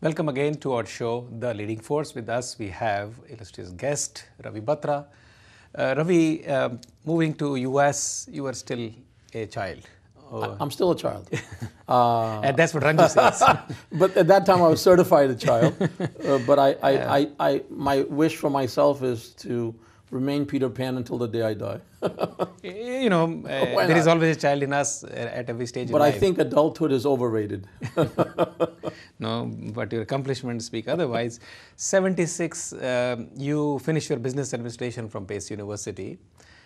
Welcome again to our show, The Leading Force. With us, we have illustrious guest, Ravi Batra. Ravi, moving to US, you are still a child. I'm still a child. And that's what Ranju says. But at that time, I was certified a child. But my wish for myself is to remain Peter Pan until the day I die. There is always a child in us at every stage But in life. I think adulthood is overrated. No, but your accomplishments speak otherwise. 76, you finished your business administration from Pace University.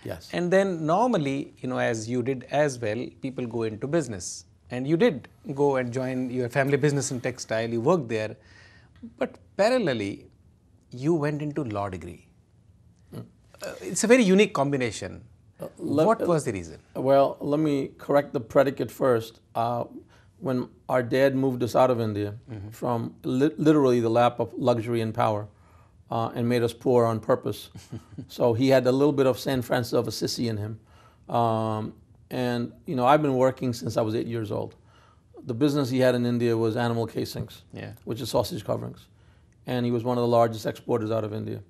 Yes. And then normally, as you did as well, people go into business. And you did go and join your family business in textile, you worked there. But parallelly, you went into law degree. It's a very unique combination. What was the reason? Well, let me correct the predicate first. When our dad moved us out of India from literally the lap of luxury and power and made us poor on purpose. So he had a little bit of San Francisco of Assisi in him. I've been working since I was 8 years old. The business he had in India was animal casings, which is sausage coverings. And he was one of the largest exporters out of India.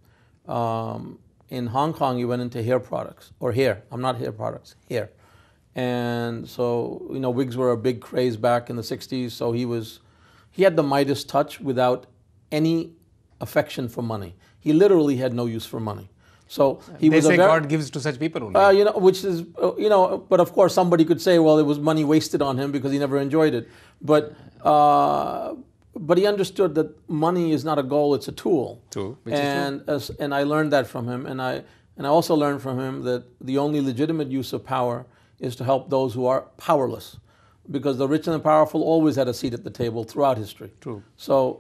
In Hong Kong, he went into hair products, or hair. I'm not hair products, hair. And so, wigs were a big craze back in the 60s. So he had the Midas touch without any affection for money. He literally had no use for money. So he they was say God gives to such people only. Which is, but of course somebody could say, well, it was money wasted on him because he never enjoyed it. But he understood that money is not a goal; it's a tool. True. And I learned that from him, and I also learned from him that the only legitimate use of power is to help those who are powerless, because the rich and the powerful always had a seat at the table throughout history. True. So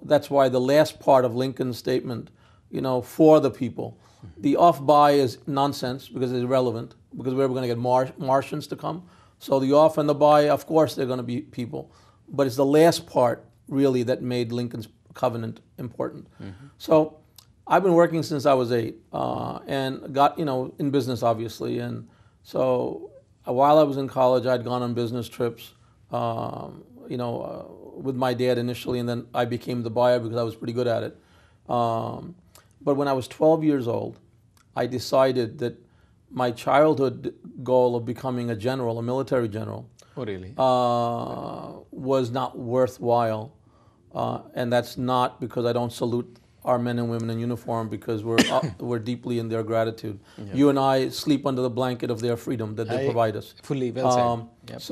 that's why the last part of Lincoln's statement, for the people, the off-by is nonsense because it's irrelevant, because we're going to get Martians to come. So the off and the by, of course, they're going to be people. But it's the last part, really, that made Lincoln's covenant important. So I've been working since I was 8 and got, in business, obviously. And so while I was in college, I'd gone on business trips, with my dad initially, and then I became the buyer because I was pretty good at it. But when I was 12 years old, I decided that my childhood goal of becoming a general, a military general, Oh, really? was not worthwhile. And that's not because I don't salute our men and women in uniform, because we're deeply in their gratitude. Yep. You and I sleep under the blanket of their freedom that they provide us. Fully, well said. Yep.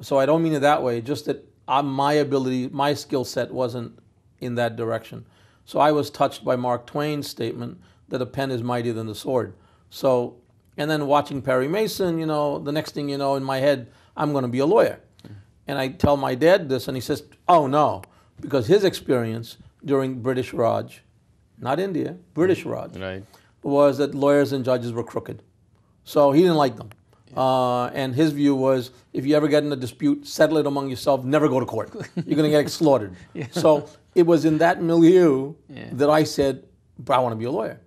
So I don't mean it that way, just that my ability, my skill set wasn't in that direction. So I was touched by Mark Twain's statement that a pen is mightier than the sword. So, and then watching Perry Mason, the next thing you know, in my head, I'm going to be a lawyer. And I tell my dad this, and he says, oh no, because his experience during British Raj, not India, British Raj, right, was that lawyers and judges were crooked. So he didn't like them. And his view was, if you ever get in a dispute, settle it among yourself, never go to court. You're going to get slaughtered. So it was in that milieu that I said, I want to be a lawyer.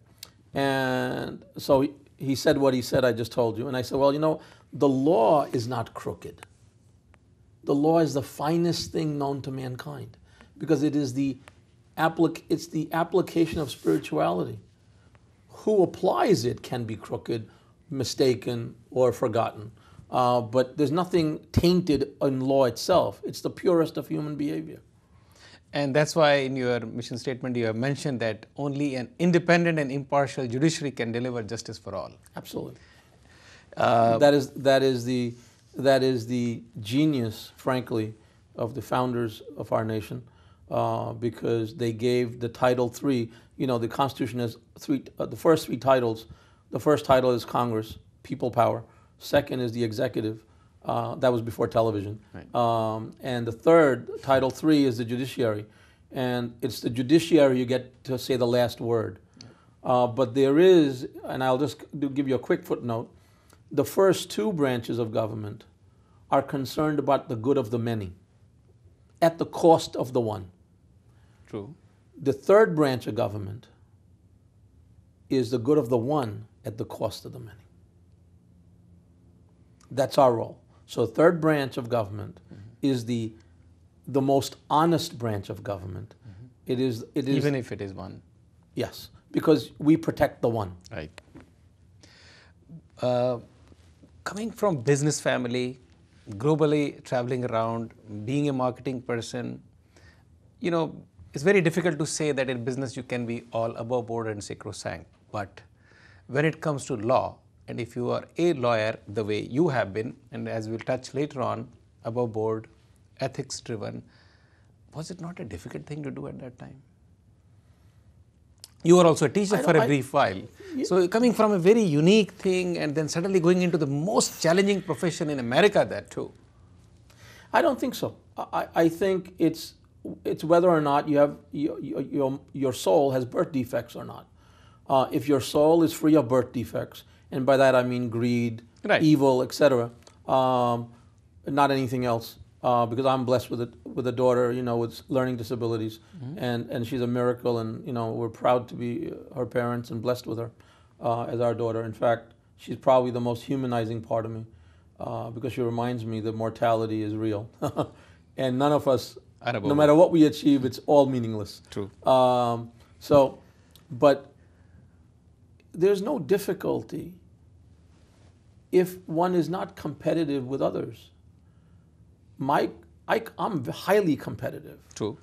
And so he said what he said, I just told you. And I said, well, the law is not crooked. The law is the finest thing known to mankind, because it is it's the application of spirituality. Who applies it can be crooked, mistaken, or forgotten. But there's nothing tainted in law itself. It's the purest of human behavior. And that's why in your mission statement you have mentioned that only an independent and impartial judiciary can deliver justice for all. Absolutely. That is the genius, frankly, of the founders of our nation, because they gave the Title III. The Constitution has the first 3 titles. The first title is Congress, people power. Second is the executive. That was before television. Right. And the third, Title III, is the judiciary. And it's the judiciary you get to say the last word. But there is, and I'll just give you a quick footnote, the first 2 branches of government are concerned about the good of the many at the cost of the one. True. The third branch of government is the good of the one at the cost of the many. That's our role. So third branch of government is the the most honest branch of government. It is. Even if it is one. Yes, because we protect the one. Right. Coming from business family, globally traveling around, being a marketing person, it's very difficult to say that in business you can be all above board and sacrosanct. But when it comes to law, and if you are a lawyer the way you have been, and as we'll touch later on, above board, ethics driven, was it not a difficult thing to do at that time? You were also a teacher for a brief while. So coming from a very unique thing and then suddenly going into the most challenging profession in America, that too. I don't think so. I think it's whether or not you have your soul has birth defects or not. If your soul is free of birth defects, and by that I mean greed, evil, etc., not anything else. Because I'm blessed with a daughter, with learning disabilities, and she's a miracle, and we're proud to be her parents and blessed with her as our daughter. In fact, she's probably the most humanizing part of me because she reminds me that mortality is real, and none of us, no matter what we achieve, it's all meaningless. True. But there's no difficulty if one is not competitive with others. I'm highly competitive. True.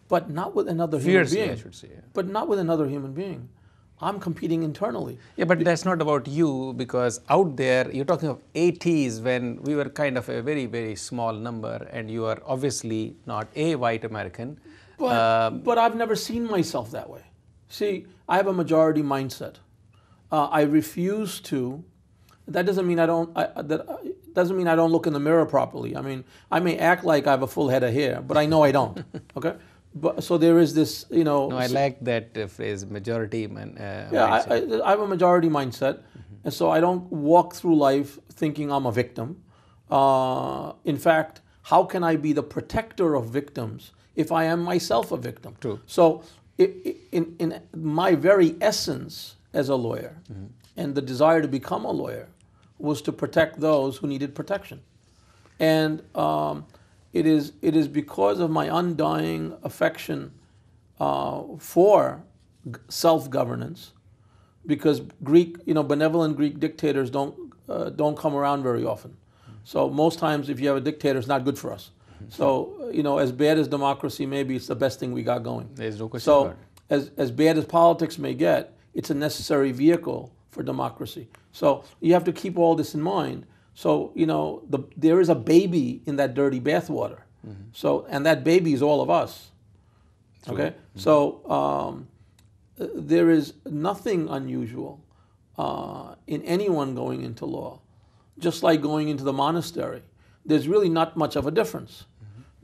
But not with another human being. I should say. Yeah. But not with another human being. I'm competing internally. Yeah, but that's not about you, because out there, you're talking of 80s when we were kind of a very, very small number, and you are obviously not a white American. But I've never seen myself that way. See, I have a majority mindset. I refuse to. That doesn't mean I don't. Doesn't mean I don't look in the mirror properly. I mean, I may act like I have a full head of hair, but I know I don't. Okay, but so there is this, No, I like that phrase, majority mindset. I have a majority mindset, and so I don't walk through life thinking I'm a victim. In fact, how can I be the protector of victims if I am myself a victim? True. So, in my very essence as a lawyer, and the desire to become a lawyer, was to protect those who needed protection. And it is because of my undying affection for self-governance, because benevolent Greek dictators don't come around very often. So most times if you have a dictator, it's not good for us. So, as bad as democracy may be, it's the best thing we got going. There's no question so about it. As bad as politics may get, it's a necessary vehicle for democracy. So you have to keep all this in mind. So, there is a baby in that dirty bathwater. So, and that baby is all of us. True. Okay? So there is nothing unusual in anyone going into law. Just like going into the monastery, there's really not much of a difference,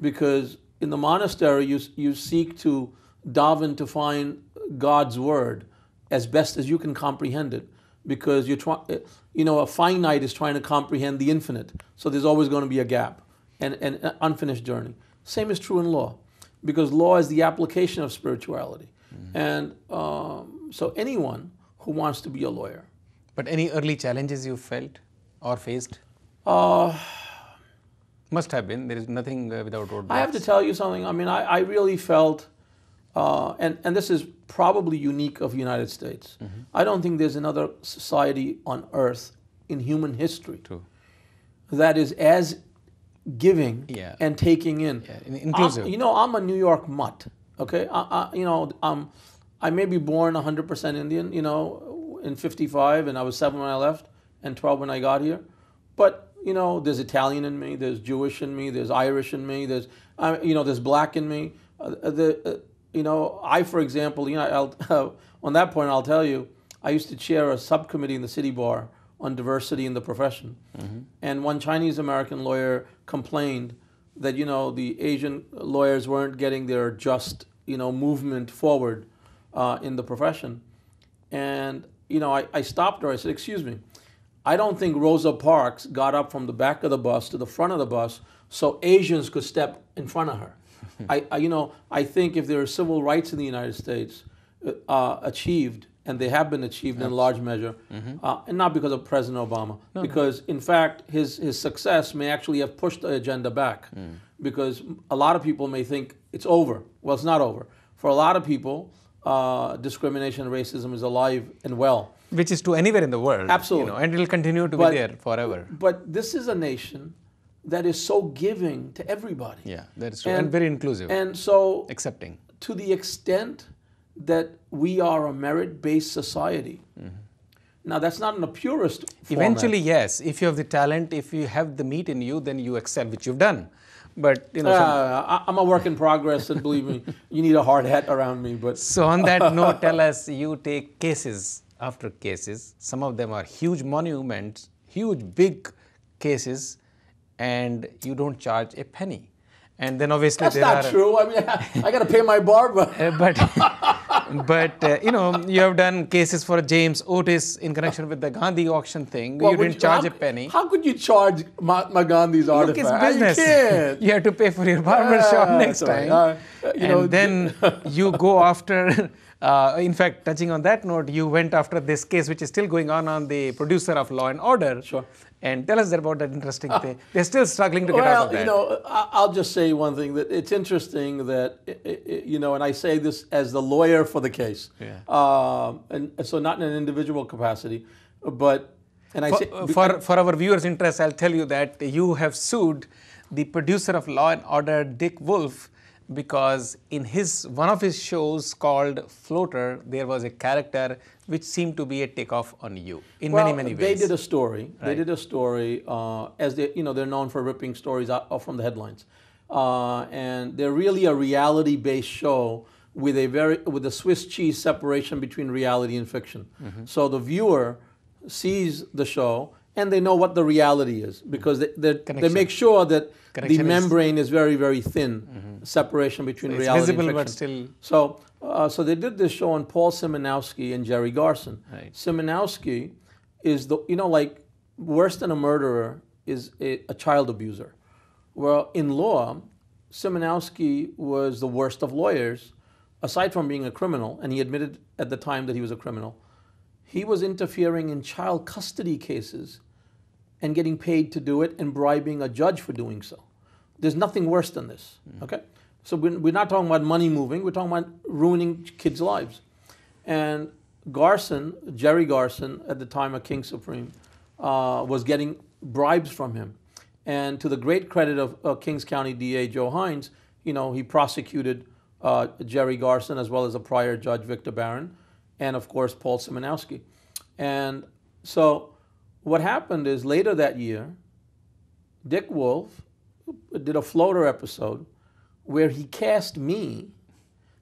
because in the monastery you seek to daven to find God's word as best as you can comprehend it, because a finite is trying to comprehend the infinite, so there's always going to be a gap and an unfinished journey. Same is true in law, because law is the application of spirituality, and so anyone who wants to be a lawyer. But any early challenges you felt or faced? Must have been. There is nothing without roadblocks. I have to tell you something. I mean, I really felt, and this is probably unique of the United States. I don't think there's another society on earth in human history that is as giving and taking in. Yeah, inclusive. I'm a New York mutt. Okay, I may be born 100% Indian. In '55, and I was 7 when I left, and 12 when I got here. But there's Italian in me, there's Jewish in me, there's Irish in me, there's there's black in me. I, for example, on that point, I'll tell you, I used to chair a subcommittee in the city bar on diversity in the profession, and one Chinese American lawyer complained that the Asian lawyers weren't getting their just movement forward in the profession, and I stopped her. I said, "Excuse me, I don't think Rosa Parks got up from the back of the bus to the front of the bus so Asians could step in front of her. I think if there are civil rights in the United States achieved, and they have been achieved in large measure, and not because of President Obama, because in fact his success may actually have pushed the agenda back. because a lot of people may think it's over. Well, it's not over. For a lot of people, discrimination and racism is alive and well. Which is to anywhere in the world. Absolutely. And it will continue to be there forever. But this is a nation that is so giving to everybody. Yeah, that is true. And very inclusive. And so, accepting. To the extent that we are a merit-based society. Now, that's not in a purist format. Eventually, yes. If you have the talent, if you have the meat in you, then you excel, which you've done. But, I'm a work in progress, and believe me, you need a hard hat around me. But so on that note, tell us, you take cases after cases. Some of them are huge monuments, huge, big cases, and you don't charge a penny. And then obviously that's not true. I mean, I got to pay my barber. But you have done cases for James Otis in connection with the Gandhi auction thing. Well, you didn't charge a penny. How could you charge Mahatma Gandhi's artifact? Look, it's business. You can't. You have to pay for your barber shop next time. Then you go after. In fact, touching on that note, you went after this case, which is still going on the producer of Law and Order. Sure. And tell us about that interesting thing. They're still struggling to get out of that. I'll just say one thing, that it's interesting that, and I say this as the lawyer for the case. Yeah. And so not in an individual capacity, but, for our viewers' interest, I'll tell you that you have sued the producer of Law and Order, Dick Wolf, because in one of his shows called Floater, there was a character which seemed to be a takeoff on you in many ways. They did a story. Right. They did a story, as they're known for ripping stories out from the headlines, and they're really a reality-based show with a Swiss cheese separation between reality and fiction. So the viewer sees the show and they know what the reality is, because they make sure that the membrane is very, very thin, separation between reality and fiction. But still. So they did this show on Paul Simonowski and Jerry Garson. Right. Simonowski is worse than a murderer is a child abuser. Well, in law, Simonowski was the worst of lawyers, aside from being a criminal, and he admitted at the time that he was a criminal. He was interfering in child custody cases and getting paid to do it and bribing a judge for doing so. There's nothing worse than this, okay? So we're not talking about money moving, we're talking about ruining kids' lives. And Jerry Garson, at the time of King Supreme, was getting bribes from him. And to the great credit of Kings County DA Joe Hines, he prosecuted Jerry Garson as well as a prior judge, Victor Barron, and of course, Paul Simonowski. And so what happened is later that year, Dick Wolf did a Floater episode where he cast me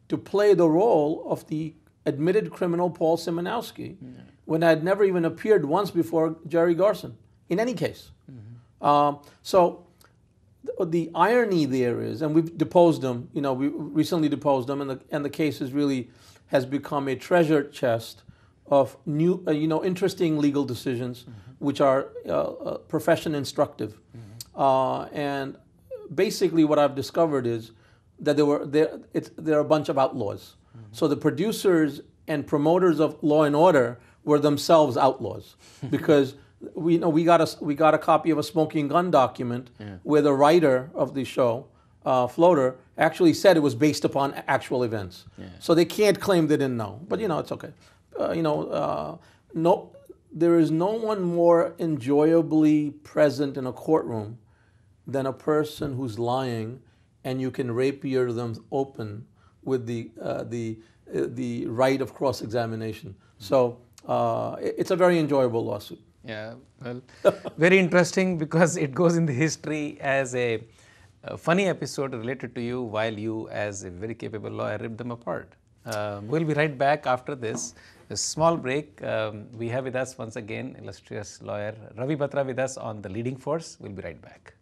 to play the role of the admitted criminal Paul Simonowski when I had never even appeared once before Jerry Garson, in any case. So the irony there is, and we've deposed him, we recently deposed him, and the case has become a treasure chest of new, interesting legal decisions, which are profession instructive. And basically what I've discovered is that there are a bunch of outlaws. So the producers and promoters of Law and Order were themselves outlaws, because we got a copy of a smoking gun document where the writer of the show, Floater, actually said it was based upon actual events. So they can't claim they didn't know, but it's okay. No, there is no one more enjoyably present in a courtroom than a person who's lying, and you can rapier them open with the right of cross-examination. So it's a very enjoyable lawsuit. Yeah, well, very interesting, because it goes in the history as a funny episode related to you, while you, as a very capable lawyer, ripped them apart. We'll be right back after this. A small break. We have with us once again illustrious lawyer Ravi Batra with us on The Leading Force. We'll be right back.